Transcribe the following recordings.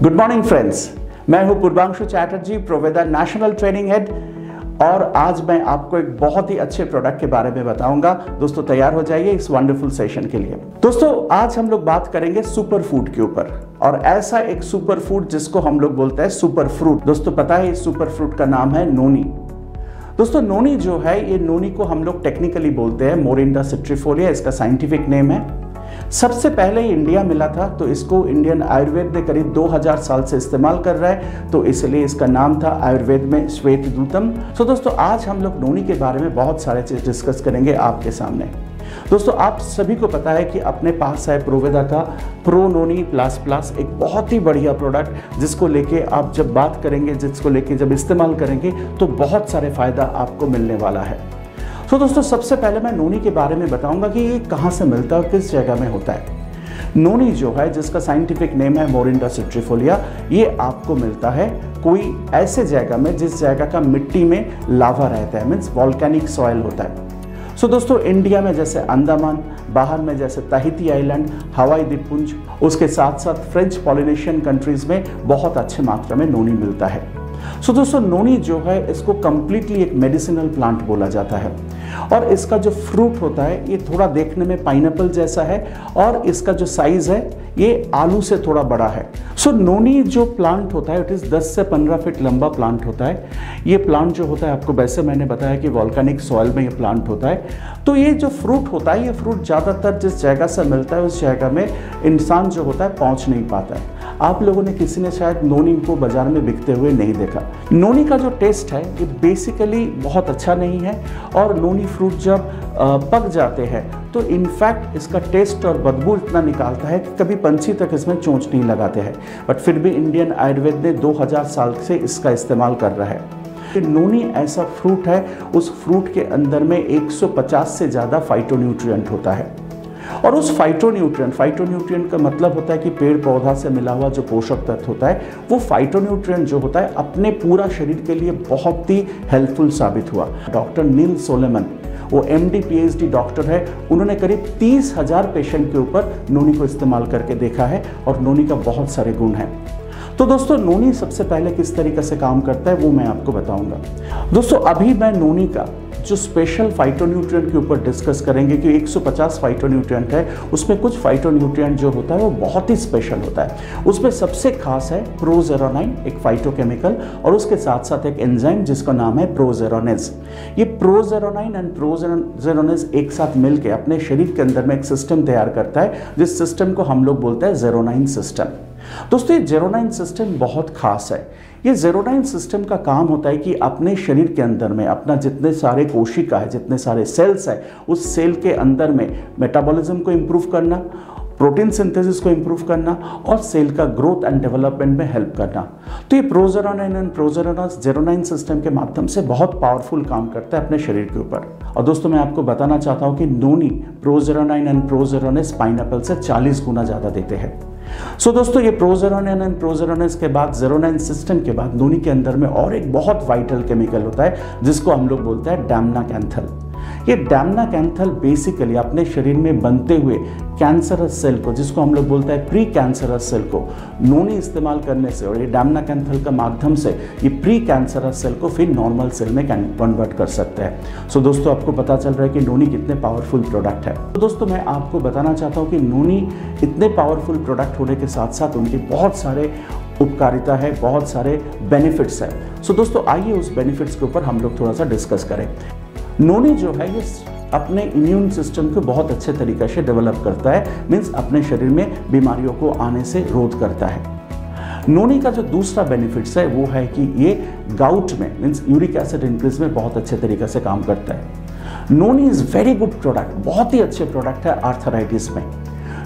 Good morning friends, मैं हूं पूर्वांशु Chatterjee, प्रोवेदा national training head, और आज मैं आपको एक बहुत ही अच्छे प्रोडक्ट के बारे में बताऊंगा। दोस्तों तैयार हो जाइए इस वंडरफुल सेशन के लिए। दोस्तों आज हम लोग बात करेंगे सुपर फूड के ऊपर, और ऐसा एक सुपर फूड जिसको हम लोग बोलते हैं सुपर फ्रूट। दोस्तों पता है इस सुपर फ्रूट का नाम है नोनी। दोस्तों नोनी जो है, ये नोनी को हम लोग टेक्निकली बोलते हैं मोरिंडा सिट्रीफोलिया, इसका साइंटिफिक नेम है। सबसे पहले इंडिया मिला था, तो इसको इंडियन आयुर्वेद ने करीब 2000 साल से इस्तेमाल कर रहा है, तो इसलिए इसका नाम था आयुर्वेद में श्वेतदूतम। तो दोस्तों आज हम लोग नोनी के बारे में बहुत सारे चीज डिस्कस करेंगे आपके सामने। दोस्तों आप सभी को पता है कि अपने पास है प्रोवेदा का प्रो नोनी प्लस प्लस, एक बहुत ही बढ़िया प्रोडक्ट जिसको लेके आप जब बात करेंगे, जिसको लेके जब इस्तेमाल करेंगे तो बहुत सारे फायदा आपको मिलने वाला है। तो दोस्तों सबसे पहले मैं नोनी के बारे में बताऊंगा कि ये कहाँ से मिलता है और किस जगह में होता है। नोनी जो है, जिसका साइंटिफिक नेम है मोरिंडा सिट्रीफोलिया, ये आपको मिलता है कोई ऐसे जगह में जिस जगह का मिट्टी में लावा रहता है, मीन्स वॉल्केनिक सॉइल होता है। सो दोस्तों इंडिया में जैसे अंडमान, बाहर में जैसे ताहिती आइलैंड, हवाई द्वीपपुंज, उसके साथ साथ फ्रेंच पॉलिनेशियन कंट्रीज में बहुत अच्छे मात्रा में नोनी मिलता है। सो दोस्तों नोनी जो है, इसको कंप्लीटली एक मेडिसिनल प्लांट बोला जाता है, और इसका जो फ्रूट होता है ये थोड़ा देखने में पाइनएप्पल जैसा है, और इसका जो साइज है ये आलू से थोड़ा बड़ा है। सो नोनी जो प्लांट होता है इट इज़ 10 से 15 फीट लंबा प्लांट होता है। ये प्लांट जो होता है, आपको वैसे मैंने बताया कि वॉल्केनिक सॉइल में ये प्लांट होता है। तो ये जो फ्रूट होता है, ये फ्रूट ज़्यादातर जिस जगह से मिलता है उस जगह में इंसान जो होता है पहुँच नहीं पाता है। आप लोगों ने किसी ने शायद नोनी को बाजार में बिकते हुए नहीं देखा। नोनी का जो टेस्ट है ये बेसिकली बहुत अच्छा नहीं है, और नोनी फ्रूट जब पक जाते हैं तो इनफैक्ट इसका टेस्ट और बदबू इतना निकालता है कि कभी पंछी तक इसमें चोंच नहीं लगाते हैं, बट फिर भी इंडियन आयुर्वेद ने 2000 साल से इसका इस्तेमाल कर रहा है। नोनी ऐसा फ्रूट है, उस फ्रूट के अंदर में 150 से ज़्यादा फाइटोन्यूट्रिएंट होता है, और उस फाइटोन्यूट्रिएंट का मतलब होता है कि पेड़ पौधा से मिला हुआ जो पोषक तत्व होता है, वो फाइटोन्यूट्रिएंट जो होता है अपने पूरा शरीर के लिए बहुत ही हेल्पफुल साबित हुआ। डॉक्टर नील सोलेमन, वो MD PhD डॉक्टर है, उन्होंने करीब 30,000 पेशेंट के ऊपर नोनी को इस्तेमाल करके देखा है, और नोनी का बहुत सारे गुण हैं। तो दोस्तों नोनी सबसे पहले किस तरीके से काम करता है वो मैं आपको बताऊंगा। दोस्तों अभी मैं नोनी का जो स्पेशल फाइटोन्यूट्रिएंट के ऊपर डिस्कस करेंगे कि 150 फाइटोन्यूट्रिएंट है, उसमें कुछ फाइटोन्यूट्रिएंट जो होता है वो बहुत ही स्पेशल होता है। उसमें सबसे खास है प्रोजेरोनाइन, एक फाइटोकेमिकल, और उसके साथ साथ एक एंजाइम जिसका नाम है प्रोजेरोनेज। ये प्रोजेरोनाइन एंड प्रोजेरोनेज एक साथ मिलकर अपने शरीर के अंदर में एक सिस्टम तैयार करता है, जिस सिस्टम को हम लोग बोलते हैं जेरोनाइन सिस्टम। दोस्तों ये जेरोनाइन सिस्टम बहुत खास है। ये जेरोनाइन सिस्टम का काम होता है कि अपने शरीर के अंदर में अपना जितने सारे कोशिका है, जितने सारे सेल्स है, उस सेल के अंदर में मेटाबॉलिज्म को इम्प्रूव करना, प्रोटीन सिंथेसिस को इम्प्रूव करना, और सेल का ग्रोथ एंड डेवलपमेंट में हेल्प करना। तो ये प्रोजेरोनाइन एंड प्रोजेरोनेज जेरोनाइन सिस्टम के माध्यम से बहुत पावरफुल काम करता है अपने शरीर के ऊपर। और दोस्तों मैं आपको बताना चाहता हूँ कि नोनी प्रोजेरोनाइन एंड प्रोजेरोनेज पाइनएप्पल से 40 गुना ज़्यादा देते हैं। सो दोस्तों ये प्रोजेरोनाइन एंड प्रोजेरोनेज के बाद, जेरोनाइन सिस्टम के बाद, नोनी के अंदर में और एक बहुत वाइटल केमिकल होता है जिसको हम लोग बोलते हैं डैमनाकैंथल। ये डैमनाकैंथल बेसिकली अपने शरीर में बनते हुए कैंसरस सेल को, जिसको हम लोग बोलते हैं प्री कैंसरस सेल को, नोनी इस्तेमाल करने से और ये डैमनाकैंथल का माध्यम से ये प्री कैंसरस सेल को फिर नॉर्मल सेल में कन्वर्ट कर सकते हैं। सो दोस्तों आपको पता चल रहा है कि नोनी कितने पावरफुल प्रोडक्ट है। तो दोस्तों मैं आपको बताना चाहता हूँ कि नोनी इतने पावरफुल प्रोडक्ट होने के साथ साथ उनके बहुत सारे उपकारिता है, बहुत सारे बेनिफिट्स है। सो दोस्तों आइए उस बेनिफिट्स के ऊपर हम लोग थोड़ा सा डिस्कस करें। नोनी जो है ये अपने इम्यून सिस्टम को बहुत अच्छे तरीके से डेवलप करता है, मीन्स अपने शरीर में बीमारियों को आने से रोध करता है। नोनी का जो दूसरा बेनिफिट्स है वो है कि ये गाउट में, मीन्स यूरिक एसिड इंक्रीज में बहुत अच्छे तरीके से काम करता है। नोनी इज़ वेरी गुड प्रोडक्ट, बहुत ही अच्छे प्रोडक्ट है आर्थराइटिस में।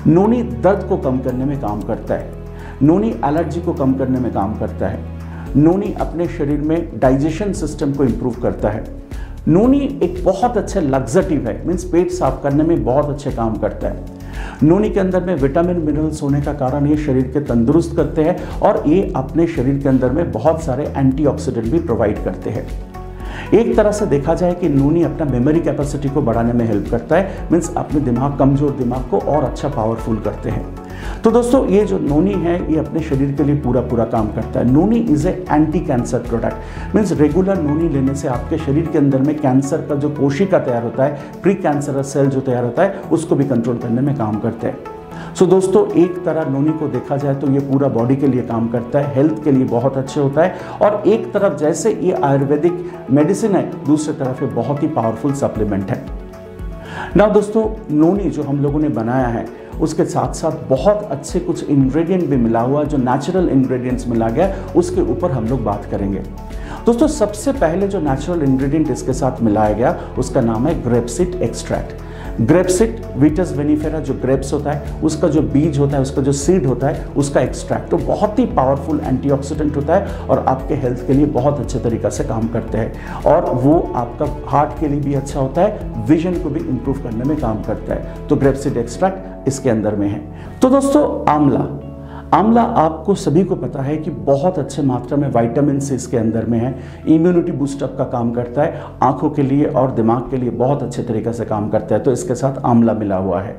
नोनी दर्द को कम करने में काम करता है। नोनी एलर्जी को कम करने में काम करता है। नोनी अपने शरीर में डाइजेशन सिस्टम को इम्प्रूव करता है। नोनी एक बहुत अच्छा लग्जेटिव है, मीन्स पेट साफ करने में बहुत अच्छे काम करता है। नोनी के अंदर में विटामिन मिनरल्स होने का कारण ये शरीर के तंदुरुस्त करते हैं, और ये अपने शरीर के अंदर में बहुत सारे एंटीऑक्सीडेंट भी प्रोवाइड करते हैं। एक तरह से देखा जाए कि नोनी अपना मेमोरी कैपेसिटी को बढ़ाने में हेल्प करता है, मीन्स अपने कमजोर दिमाग को और अच्छा पावरफुल करते हैं। तो दोस्तों ये जो नोनी है ये अपने शरीर के लिए पूरा काम करता है। Noni is a anti cancer product, means regular noni लेने से आपके शरीर के अंदर में कैंसर का जो कोशिका तैयार होता है, प्री कैंसरस सेल जो तैयार होता है, उसको भी कंट्रोल करने में काम करते हैं। सो दोस्तों एक तरह नोनी को देखा जाए तो ये पूरा बॉडी के लिए काम करता है, हेल्थ के लिए बहुत अच्छे होता है, और एक तरफ जैसे ये आयुर्वेदिक मेडिसिन है, दूसरी तरफ ये बहुत ही पावरफुल सप्लीमेंट है। ना दोस्तों नोनी जो हम लोगों ने बनाया है उसके साथ साथ बहुत अच्छे कुछ इंग्रेडिएंट भी मिला हुआ है, जो नेचुरल इंग्रेडिएंट्स मिला गया उसके ऊपर हम लोग बात करेंगे। दोस्तों सबसे पहले जो नेचुरल इंग्रेडिएंट इसके साथ मिलाया गया उसका नाम है ग्रेपसीड एक्सट्रैक्ट। ग्रेपसीड विटस वेनिफेरा, जो ग्रेप्स होता है उसका जो बीज होता है, उसका जो सीड होता है, उसका एक्सट्रैक्ट तो बहुत ही पावरफुल एंटीऑक्सीडेंट होता है और आपके हेल्थ के लिए बहुत अच्छे तरीक़ा से काम करते हैं, और वो आपका हार्ट के लिए भी अच्छा होता है, विजन को भी इंप्रूव करने में काम करता है। तो ग्रेपसीड एक्सट्रैक्ट इसके अंदर में है। तो दोस्तों आंवला आपको सभी को पता है कि बहुत अच्छे मात्रा में विटामिन सी इसके अंदर में है, इम्यूनिटी बूस्टअप का काम करता है, आंखों के लिए और दिमाग के लिए बहुत अच्छे तरीके से काम करता है, तो इसके साथ आंवला मिला हुआ है।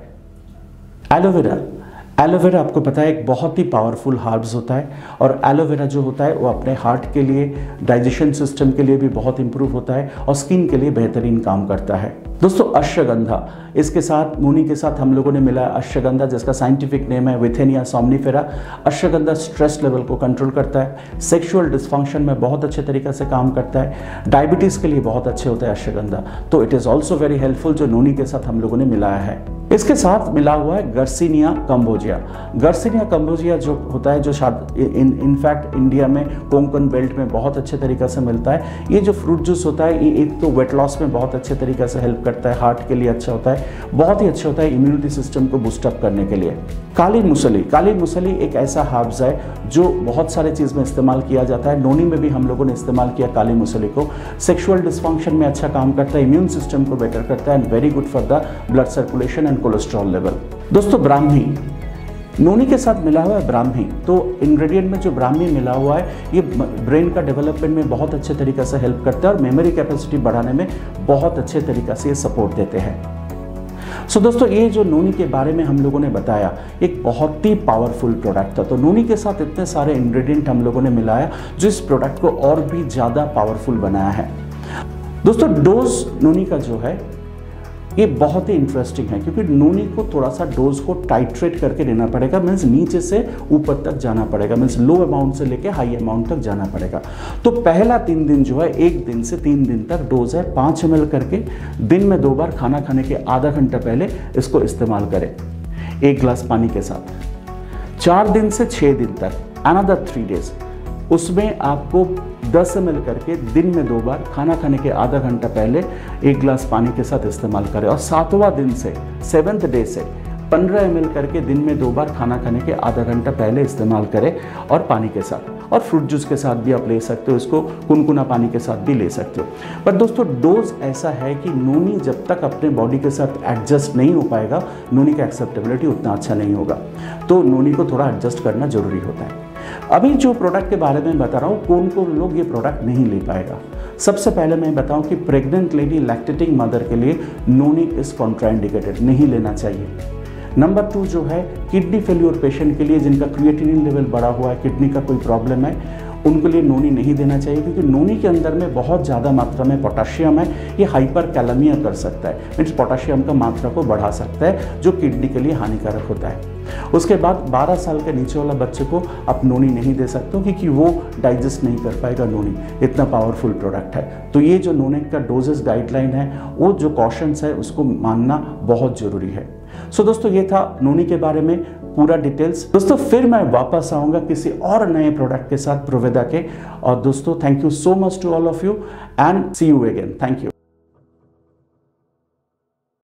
एलोवेरा आपको पता है एक बहुत ही पावरफुल हर्ब्स होता है, और एलोवेरा जो होता है वो अपने हार्ट के लिए, डाइजेशन सिस्टम के लिए भी बहुत इंप्रूव होता है, और स्किन के लिए बेहतरीन काम करता है। दोस्तों अश्वगंधा, इसके साथ नोनी के साथ हम लोगों ने मिला अश्वगंधा, जिसका साइंटिफिक नेम है विथेनिया सोमनिफेरा। अश्वगंधा स्ट्रेस लेवल को कंट्रोल करता है, सेक्सुअल डिस्फंक्शन में बहुत अच्छे तरीके से काम करता है, डायबिटीज़ के लिए बहुत अच्छे होता है अश्वगंधा, तो it is also very helpful, जो नोनी के साथ हम लोगों ने मिलाया है। इसके साथ मिला हुआ है गर्सिनिया कंबोजिया। गर्सिनिया कंबोजिया जो होता है, जो इनफैक्ट इंडिया में कोंकण बेल्ट में बहुत अच्छे तरीके से मिलता है। ये जो फ्रूट जूस होता है ये एक तो वेट लॉस में बहुत अच्छे तरीके से हेल्प करता है, हार्ट के लिए अच्छा होता है, बहुत ही अच्छा होता है इम्यूनिटी सिस्टम को बूस्टअप करने के लिए। काली मुसली एक ऐसा हर्ब्स है जो बहुत सारे चीज़ में इस्तेमाल किया जाता है, नोनी में भी हम लोगों ने इस्तेमाल किया काली मुसली को। सेक्सुअल डिस्फंक्शन में अच्छा काम करता है, इम्यून सिस्टम को बेटर करता है, and very good for the blood circulation and cholesterol level. दोस्तों ब्राह्मी, नोनी के साथ मिला हुआ है ब्राह्मी, तो इंग्रेडिएंट में जो ब्राह्मी मिला हुआ है ये ब्रेन का डेवलपमेंट में बहुत अच्छे तरीके से हेल्प करता है, और मेमोरी कैपेसिटी बढ़ाने में बहुत अच्छे तरीके से ये सपोर्ट देते हैं। सो दोस्तों ये जो नोनी के बारे में हम लोगों ने बताया एक बहुत ही पावरफुल प्रोडक्ट था। तो नोनी के साथ इतने सारे इंग्रेडिएंट हम लोगों ने मिलाया जो इस प्रोडक्ट को और भी ज़्यादा पावरफुल बनाया है। दोस्तों डोज नोनी का जो है ये बहुत ही इंटरेस्टिंग है, क्योंकि नोनी को थोड़ा सा डोज को टाइट्रेट करके लेना पड़ेगा, मीन्स नीचे से ऊपर तक जाना पड़ेगा, मीन्स लो अमाउंट से लेके हाई अमाउंट तक जाना पड़ेगा। तो पहला 3 दिन जो है, 1 दिन से 3 दिन तक डोज है 5 ml करके, दिन में 2 बार, खाना खाने के आधा घंटा पहले इसको इस्तेमाल करें 1 गिलास पानी के साथ। 4 दिन से 6 दिन तक, अनदर 3 डेज, उसमें आपको 10 ml करके दिन में 2 बार, खाना खाने के आधा घंटा पहले 1 गिलास पानी के साथ इस्तेमाल करें, और 7वां दिन से 7th डे से 15 ml करके दिन में 2 बार, खाना खाने के आधा घंटा पहले इस्तेमाल करें, और पानी के साथ, और फ्रूट जूस के साथ भी आप ले सकते हो, इसको कुनकुना पानी के साथ भी ले सकते हो। पर दोस्तों डोज ऐसा है कि नोनी जब तक अपने बॉडी के साथ एडजस्ट नहीं हो पाएगा, नोनी का एक्सेप्टेबिलिटी उतना अच्छा नहीं होगा, तो नोनी को थोड़ा एडजस्ट करना जरूरी होता है। अभी जो प्रोडक्ट के बारे में बता रहा हूँ, कौन कौन लोग ये प्रोडक्ट नहीं ले पाएगा। सबसे पहले मैं बताऊं कि प्रेग्नेंट लेडी, लैक्टेटिंग मदर के लिए नोनी इज कॉन्ट्राइंडिकेटेड, नहीं लेना चाहिए। नंबर 2 जो है किडनी फेल्योर पेशेंट के लिए, जिनका क्रिएटिनिन लेवल बढ़ा हुआ है, किडनी का कोई प्रॉब्लम है, उनके लिए नोनी नहीं देना चाहिए, क्योंकि नोनी के अंदर में बहुत ज़्यादा मात्रा में पोटाशियम है, ये हाइपर कैलेमिया कर सकता है, मीन्स पोटाशियम का मात्रा को बढ़ा सकता है, जो किडनी के लिए हानिकारक होता है। उसके बाद 12 साल के नीचे वाला बच्चे को आप नोनी नहीं दे सकते हो, क्योंकि वो डाइजेस्ट नहीं कर पाएगा नोनी, इतना पावरफुल प्रोडक्ट है। तो ये जो नोनी का डोजेस गाइडलाइन है, वो जो कॉशंस है उसको मानना बहुत ज़रूरी है। सो दोस्तों ये था नोनी के बारे में पूरा डिटेल्स। दोस्तों फिर मैं वापस आऊँगा किसी और नए प्रोडक्ट के साथ प्रोवेदा के। और दोस्तों thank you so much to all of you and see you again. Thank you.